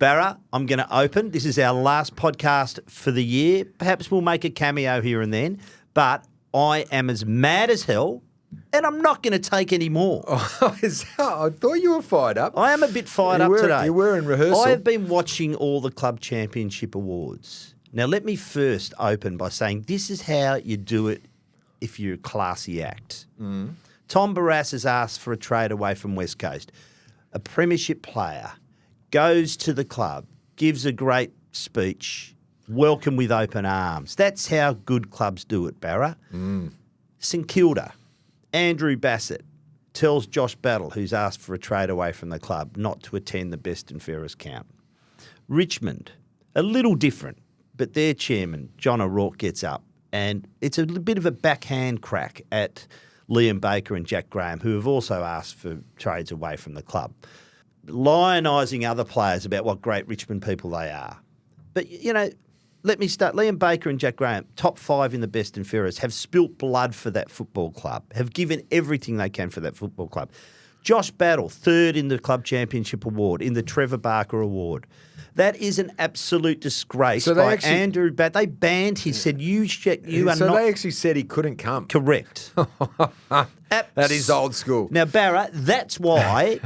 Barra, I'm going to open. This is our last podcast for the year. Perhaps we'll make a cameo here and then, but I am as mad as hell, and I'm not going to take any more. Oh, I thought you were fired up. I am a bit fired up today. You were in rehearsal. I have been watching all the club championship awards. Now, let me first open by saying this is how you do it if you're a classy act. Tom Barrass has asked for a trade away from West Coast. A premiership player goes to the club, gives a great speech, welcome with open arms. That's how good clubs do it, Barra. St Kilda, Andrew Bassett tells Josh Battle, who's asked for a trade away from the club, not to attend the best and fairest count. Richmond, a little different, but their chairman, John O'Rourke, gets up, and it's a bit of a backhand crack at Liam Baker and Jack Graham, who have also asked for trades away from the club, lionising other players about what great Richmond people they are. But, let me start. Liam Baker and Jack Graham, top 5 in the best and fairest, have spilt blood for that football club, have given everything they can for that football club. Josh Battle, 3rd in the Club Championship Award, in the Trevor Barker Award. That is an absolute disgrace by Andrew Battle. They banned him, said, you are not... So they actually said he couldn't come. Correct. That is old school. Now, Barra, that's why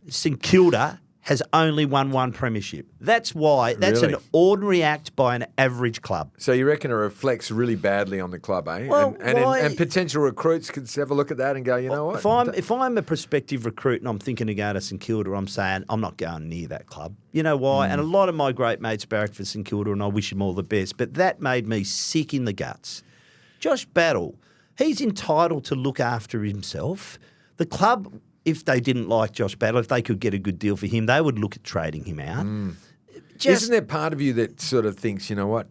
St Kilda has only won one premiership. That's why. That's an ordinary act by an average club. So you reckon it reflects really badly on the club, eh? Well, and potential recruits could have a look at that and go, you know what? If I'm a prospective recruit and I'm thinking of going to St Kilda, I'm saying I'm not going near that club. You know why? And a lot of my great mates barracked for St Kilda, and I wish them all the best. But that made me sick in the guts. Josh Battle, he's entitled to look after himself. The club, if they didn't like Josh Battle, if they could get a good deal for him, they would look at trading him out. Isn't there part of you that sort of thinks, you know what,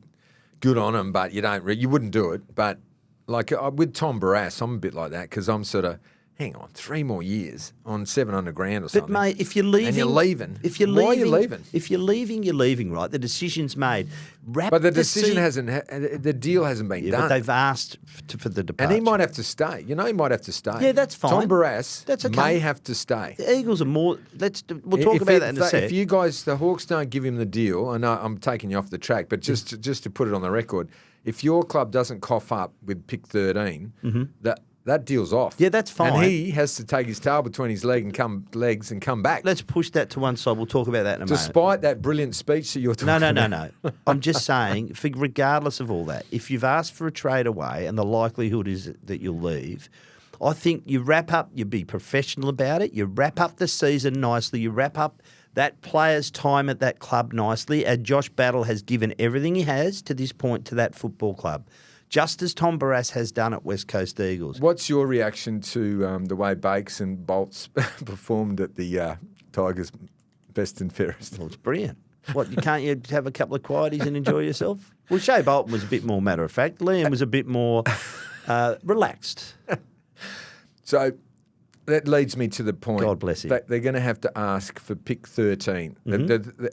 good on him, but you wouldn't do it. But like with Tom Barrass, I'm a bit like that because I'm sort of, hang on, 3 more years on $700,000 or something. But mate, if you're leaving, and you're leaving, why are you leaving? If you're leaving, you're leaving, right? The decision's made. But the decision the deal hasn't been done. But they've asked for the departure, and he might have to stay. He might have to stay. Yeah, that's fine. Tom Barrass may okay. have to stay. The Eagles are more. We'll talk about that in a sec. If you guys, the Hawks, don't give him the deal, I know I'm taking you off the track, but just to put it on the record, if your club doesn't cough up with pick 13, that deal's off. Yeah, that's fine. And he has to take his tail between his legs and come back. Let's push that to one side. We'll talk about that in a moment. Despite that brilliant speech that you're talking about. No. I'm just saying, regardless of all that, if you've asked for a trade away and the likelihood is that you'll leave, I think you wrap up, you be professional about it, you wrap up the season nicely, you wrap up that player's time at that club nicely, and Josh Battle has given everything he has to this point to that football club, just as Tom Barrass has done at West Coast Eagles. What's your reaction to the way Bakes and Bolts performed at the Tigers' best and fairest? Well, it's brilliant. What, can't you have a couple of quieties and enjoy yourself? Well, Shai Bolton was a bit more matter of fact. Liam was a bit more relaxed. So that leads me to the point. God bless him. They're going to have to ask for pick 13.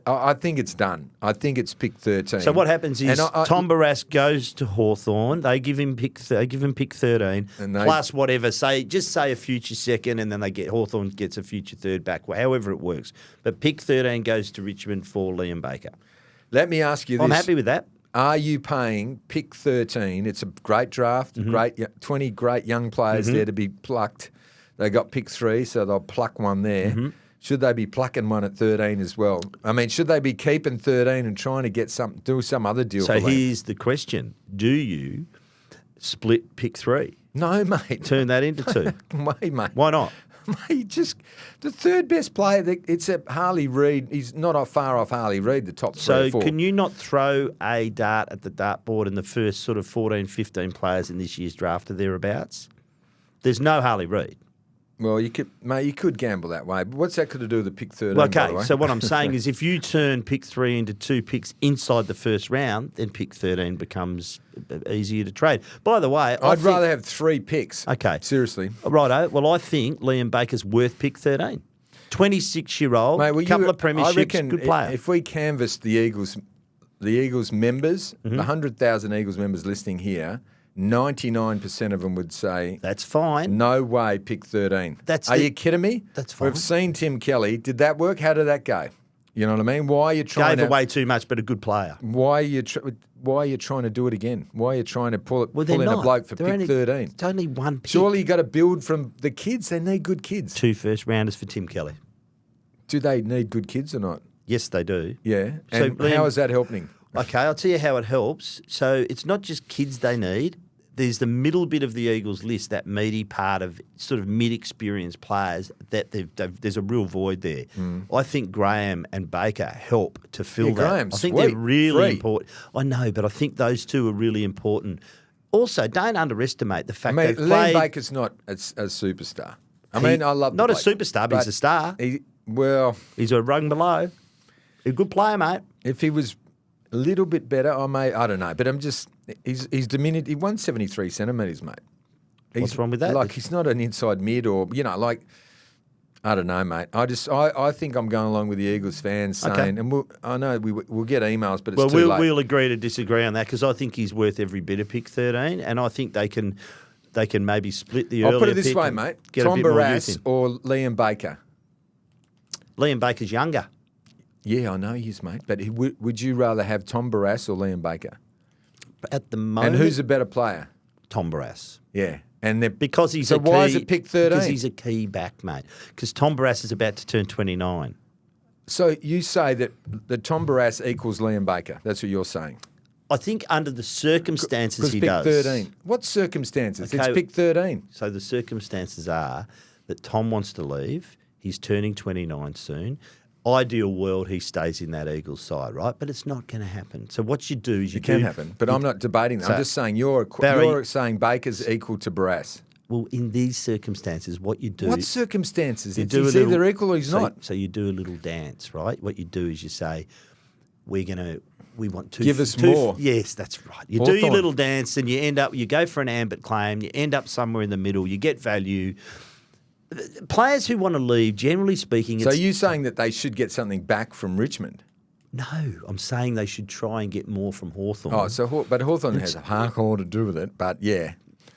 I think it's done. I think it's pick 13. So what happens is Tom Barrass goes to Hawthorn. They give him pick 13 plus whatever. Just say a future second, and then Hawthorn gets a future third back. However it works. But pick 13 goes to Richmond for Liam Baker. Let me ask you this. I'm happy with that. Are you paying pick 13? It's a great draft. 20 great young players there to be plucked. They got pick 3, so they'll pluck one there. Should they be plucking one at 13 as well? I mean, should they be keeping 13 and trying to get do some other deal? So here's the question: do you split pick 3? No, mate. Turn that into 2. Wait, mate. Why not? Mate, just the third best player. It's a Harley Reid. He's not far off Harley Reid, the top 3 or 4. So can you not throw a dart at the dartboard and the first sort of 14, 15 players in this year's draft are thereabouts? There's no Harley Reid. Well, you could gamble that way. But what's that got to do with the pick 13? Well, by the okay, way? so what I'm saying is if you turn pick 3 into 2 picks inside the first round, then pick 13 becomes easier to trade. By the way, I'd rather have 3 picks. Okay. Seriously. Righto. Well, I think Liam Baker's worth pick 13. 26-year-old, couple of premierships, good player. If we canvassed the Eagles members, 100,000 Eagles members listening here, 99% of them would say, that's fine. No way, pick 13. Are you kidding me? That's fine. We've seen Tim Kelly. Did that work? How did that go? You know what I mean? Why are you trying Gave to away too much, but a good player. Why are you trying to do it again? Why are you trying to pull They're in a not. bloke for They're pick 13? It's only one pick. Surely you got to build from the kids. They need good kids. 2 first rounders for Tim Kelly. Do they need good kids or not? Yes, they do. Yeah. So, And Liam- how is that helping? Okay, I'll tell you how it helps. So it's not just kids they need. There's the middle bit of the Eagles list, that meaty part of sort of mid-experienced players that there's a real void there. I think Graham and Baker help to fill that. Graham's I think sweet. they're really Free. important. I know, but I think those two are really important. Also, don't underestimate the fact they've Liam played. Baker's not a superstar. I love not the a bloke, superstar, but he's a star. He's a rung below. He's a good player, mate. If he was a little bit better, I don't know. But he's diminished. He won 73 centimetres, mate. What's wrong with that? Like, he's not an inside mid or, I don't know, mate. I think I'm going along with the Eagles fans saying, Okay. and I know we'll get emails, but it's too late. We'll agree to disagree on that because I think he's worth every bit of pick 13, and I think they can maybe split the earlier I'll put it this pick way, and mate. get a Tom bit more youth Barras in. or Liam Baker. Liam Baker's younger. Yeah, I know he is, mate. But would you rather have Tom Barras or Liam Baker? But at the moment, And who's a better player? Tom Barras. Yeah. And Because he's so a key, why is it pick 13? Because he's a key back, mate. Because Tom Barras is about to turn 29. So you say that the Tom Barras equals Liam Baker. That's what you're saying. I think under the circumstances he pick does. 13. What circumstances? Okay. It's pick 13. So the circumstances are that Tom wants to leave. He's turning 29 soon. Ideal world, he stays in that Eagles side, right? But it's not going to happen. So what you do is It can happen, but I'm not debating that. So, I'm just saying you're saying Baker's equal to Barras. Well, in these circumstances, what you do... What circumstances? You It's do a he's little- either equal or he's not. So you do a little dance, right? What you do is you say, we want two... Give us more. Yes, that's right. You do your Hawthorn. little dance and you go for an ambit claim, you end up somewhere in the middle, you get value. Players who want to leave, generally speaking... So you saying that they should get something back from Richmond? No, I'm saying they should try and get more from Hawthorn. Oh, but Hawthorn has a hard all to do with it, but yeah.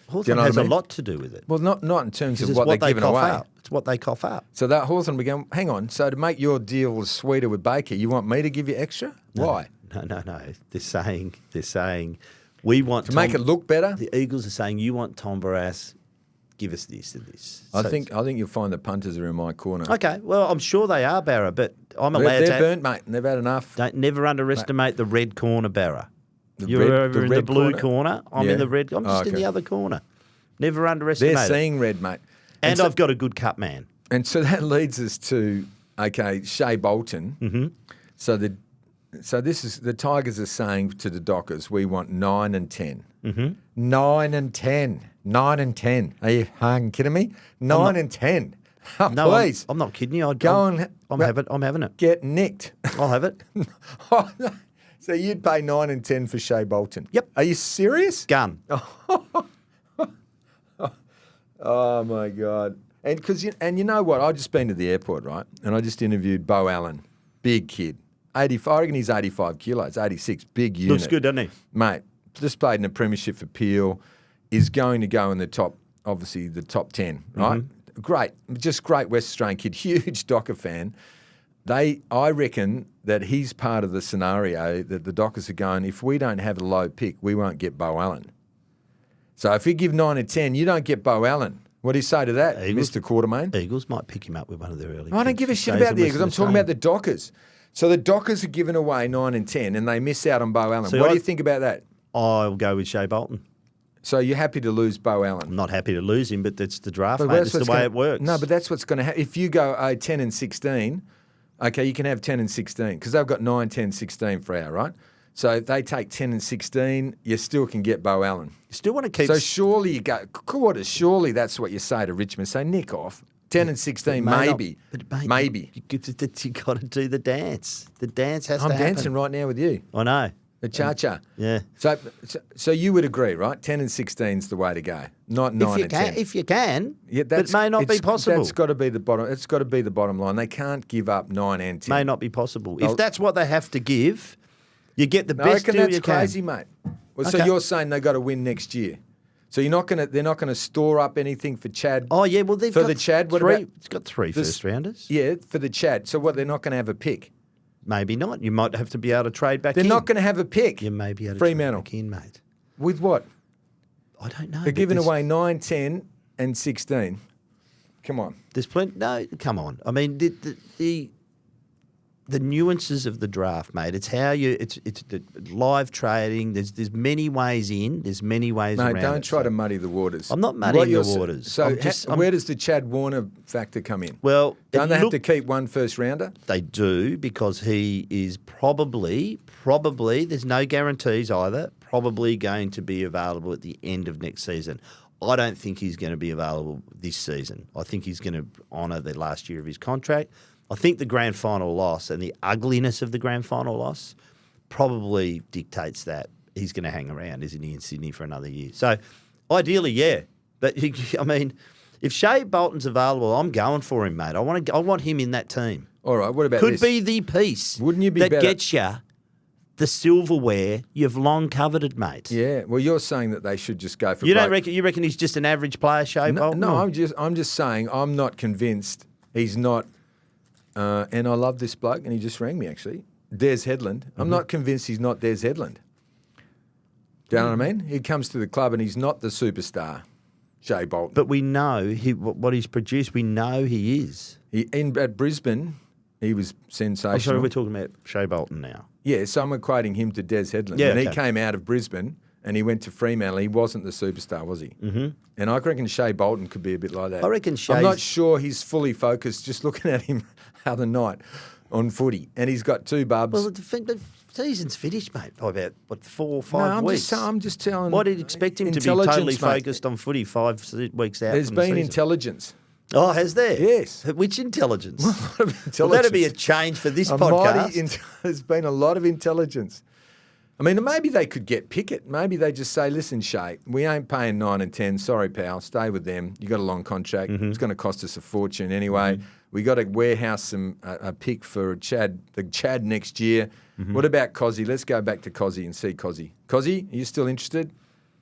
Hawthorn know has what I a mean? lot to do with it. Well, not in terms Because of it's what they're they giving cough away. up. It's what they cough up. So that Hawthorn began, hang on, so to make your deal sweeter with Baker, you want me to give you extra? Why? No. They're saying we want To make it look better? The Eagles are saying you want Tom Barras, give us this and this. I think you'll find the punters are in my corner. Okay, well, I'm sure they are, Barra, but I'm allowed They're to... burnt, mate. They've had enough. Don't never underestimate the red corner, Barra. You're red- over the in the red blue corner? corner. I'm Yeah. in the red. I'm just in okay. the other corner. Never underestimate They're it. seeing red, mate. And so, I've got a good cut man. And so that leads us to, Shai Bolton. Mm-hmm. So this is the Tigers are saying to the Dockers, we want 9 and 10. Mm-hmm. 9 and 10. 9 and 10. Are you kidding me? 9 and 10. Oh, No, please. I'm not kidding you. I'm having it. Get nicked. I'll have it. So you'd pay 9 and 10 for Shai Bolton? Yep. Are you serious? Gun. Oh my God! And you know what? I just been to the airport, right? And I just interviewed Bo Allen, big kid, 85. I reckon he's 85 kilos, 86, big unit. Looks good, doesn't he? Mate. Just played in a premiership for Peel. Is going to go in the top, obviously the top 10, right? Great, just great West Australian kid, huge Docker fan. I reckon that he's part of the scenario that the Dockers are going. If we don't have a low pick, we won't get Bo Allen. So if you give 9 and 10, you don't get Bo Allen. What do you say to that, Eagles- Mr. Quartermain? Eagles might pick him up with one of their early I don't picks. give a shit Stays about in the Eagles. Western I'm talking about Australia. the Dockers. So the Dockers are giving away 9 and 10, and they miss out on Bo Allen. See, What do you think about that? I'll go with Shai Bolton. So you're happy to lose Bo Allen? I'm not happy to lose him, but that's the draft, But mate. that's That's the what's way gonna- it works. No, but that's what's going to happen. If you go 10 and 16, okay, you can have 10 and 16 because they've got 9, 10, 16 for our, right? So if they take 10 and 16, you still can get Bo Allen. You still want to keep... So surely you go, Quarters, surely that's what you say to Richmond. Say, nick off. 10 and 16, May not- maybe. but mate, maybe. You got to do the dance. The dance has to I'm happen. dancing right now with you. I know. The cha-cha. Yeah. So you would agree, right? 10 and 16 is the way to go, not 9 and 10. If you can, Yeah, but it may not be possible. That's got to be the bottom. It's got to be the bottom line. They can't give up 9 and 10. May not be possible. If that's what they have to give, you get the No, I best reckon deal that's you can. crazy, mate. Well, So Okay. you're saying they got to win next year. So they're not going to store up anything for Chad. Oh yeah, well they've For got the Chad, what three. about It's got three this- first rounders. Yeah, for the Chad. So what? They're not going to have a pick. Maybe not. You might have to be able to trade back They're in. not going to have a pick. You may be able to Fremantle. trade back in, mate. With what? I don't know. They're but giving there's- away 9, 10 and 16. Come on. There's plenty. No, come on. I mean, the nuances of the draft, mate. It's how you. It's the live trading. There's many ways in. There's many ways Mate, around. don't try to muddy the waters. I'm not muddying the waters. So I'm where does the Chad Warner factor come in? Well, don't they have to keep one first rounder? They do, because he is probably. There's no guarantees either. Probably going to be available at the end of next season. I don't think he's going to be available this season. I think he's going to honour the last year of his contract. I think the grand final loss and the ugliness of the grand final loss probably dictates that he's going to hang around, isn't he, in Sydney for another year. So ideally, yeah. But, I mean, if Shai Bolton's available, I'm going for him, mate. I want him in that team. All right, what about Could this? be the piece Wouldn't you be that better? gets you the silverware you've long coveted, mate. Yeah, well, you're saying that they should just go for You don't broke. reckon? You reckon he's just an average player, Shai Bolton? No, or- I'm just saying I'm not convinced he's not. And I love this bloke, and he just rang me actually. Des Headland. I'm not convinced he's not Des Headland. Do you know what I mean? He comes to the club and he's not the superstar, Shai Bolton. But we know what he's produced. We know he is. At Brisbane, he was sensational. I'm sorry, we're talking about Shai Bolton now. Yeah, so I'm equating him to Des Headland. Yeah, and he okay. came out of Brisbane and he went to Fremantle. He wasn't the superstar, was he? Mm-hmm. And I reckon Shai Bolton could be a bit like that. I reckon I'm Shai's- not sure he's fully focused, just looking at him the other night on footy. And he's got 2 bubs. Well, the season's finished, mate, by about, 4 or 5 No, weeks. I'm just telling. Why did you expect him to be Intelligence, totally mate. focused on footy 5 weeks out There's from the been season? intelligence. Oh, has there? Yes. Which intelligence? A lot of intelligence. Well, that'd be a change for this podcast. There's been a lot of intelligence. I mean, maybe they could get Pickett. Maybe they just say, listen, Shai, we ain't paying 9 and 10. Sorry, pal. Stay with them. You got a long contract. Mm-hmm. It's going to cost us a fortune anyway. We got to warehouse a pick for the Chad next year. Mm-hmm. What about Cozzy? Let's go back to Cozzy and see Cozzy. Cozzy, are you still interested?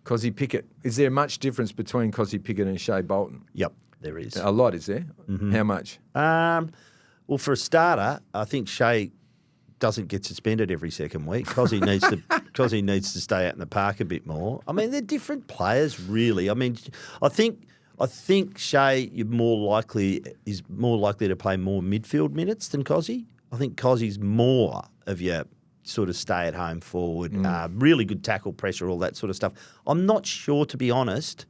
Cozzy Pickett. Is there much difference between Cozzy Pickett and Shai Bolton? Yep, there is. A lot, is there? Mm-hmm. How much? Well, for a starter, I think Shai doesn't get suspended every second week. Cozzy needs to stay out in the park a bit more. I mean, they're different players, really. I mean, I think Shai is more likely to play more midfield minutes than Cozzy. I think Cozzy's more of your sort of stay-at-home forward, really good tackle pressure, all that sort of stuff. I'm not sure, to be honest,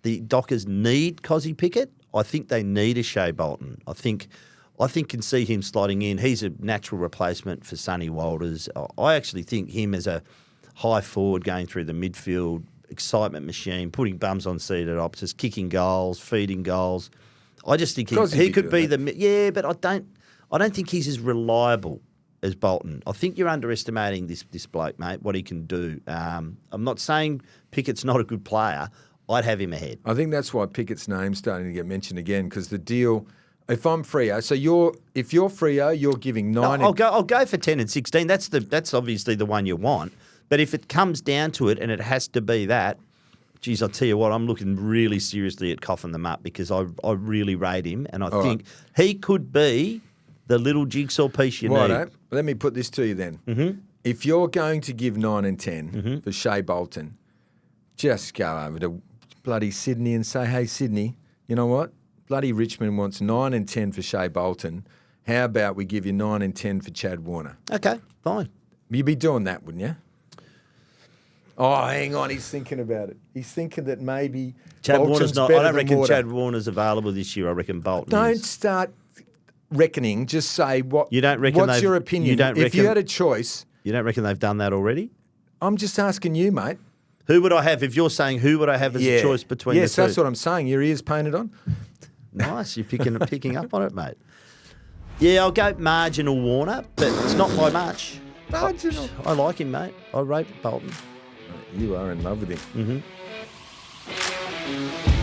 the Dockers need Cozzy Pickett. I think they need a Shai Bolton. I think can see him slotting in. He's a natural replacement for Sonny Walters. I actually think him as a high forward going through the midfield, excitement machine, putting bums on seated opposites, kicking goals, feeding goals. I just think he could be but I don't think he's as reliable as Bolton. I think you're underestimating this bloke, mate, what he can do. I'm not saying Pickett's not a good player. I'd have him ahead. I think that's why Pickett's name's starting to get mentioned again, because the deal. If I'm Freo, if you're Freo, you're giving 9. I'll go for 10 and 16. That's obviously the one you want. But if it comes down to it and it has to be that, geez, I'll tell you what, I'm looking really seriously at coughing them up, because I really rate him, and I think he could be the little jigsaw piece you need. Let me put this to you then. Mm-hmm. If you're going to give 9 and 10 for Shai Bolton, just go over to bloody Sydney and say, hey, Sydney, you know what? Bloody Richmond wants 9 and 10 for Shai Bolton. How about we give you 9 and 10 for Chad Warner? Okay, fine. You'd be doing that, wouldn't you? Oh, hang on. He's thinking about it. He's thinking that maybe Chad Bolton's Warner's not. better I don't than reckon Warner. Chad Warner's available this year. I reckon Bolton Don't is. start reckoning. Just say what. You don't reckon What's they've- your opinion? you don't if you reckon- had a choice, You don't reckon they've done that already? I'm just asking you, mate. Who would I have? If you're saying who would I have as a choice between yes, the two? that's what I'm saying. Your ears painted on. Nice, you're picking up on it, mate. Yeah, I'll go marginal Warner, but it's not by much. Marginal. I like him, mate. I rate Bolton. You are in love with him. Mm-hmm.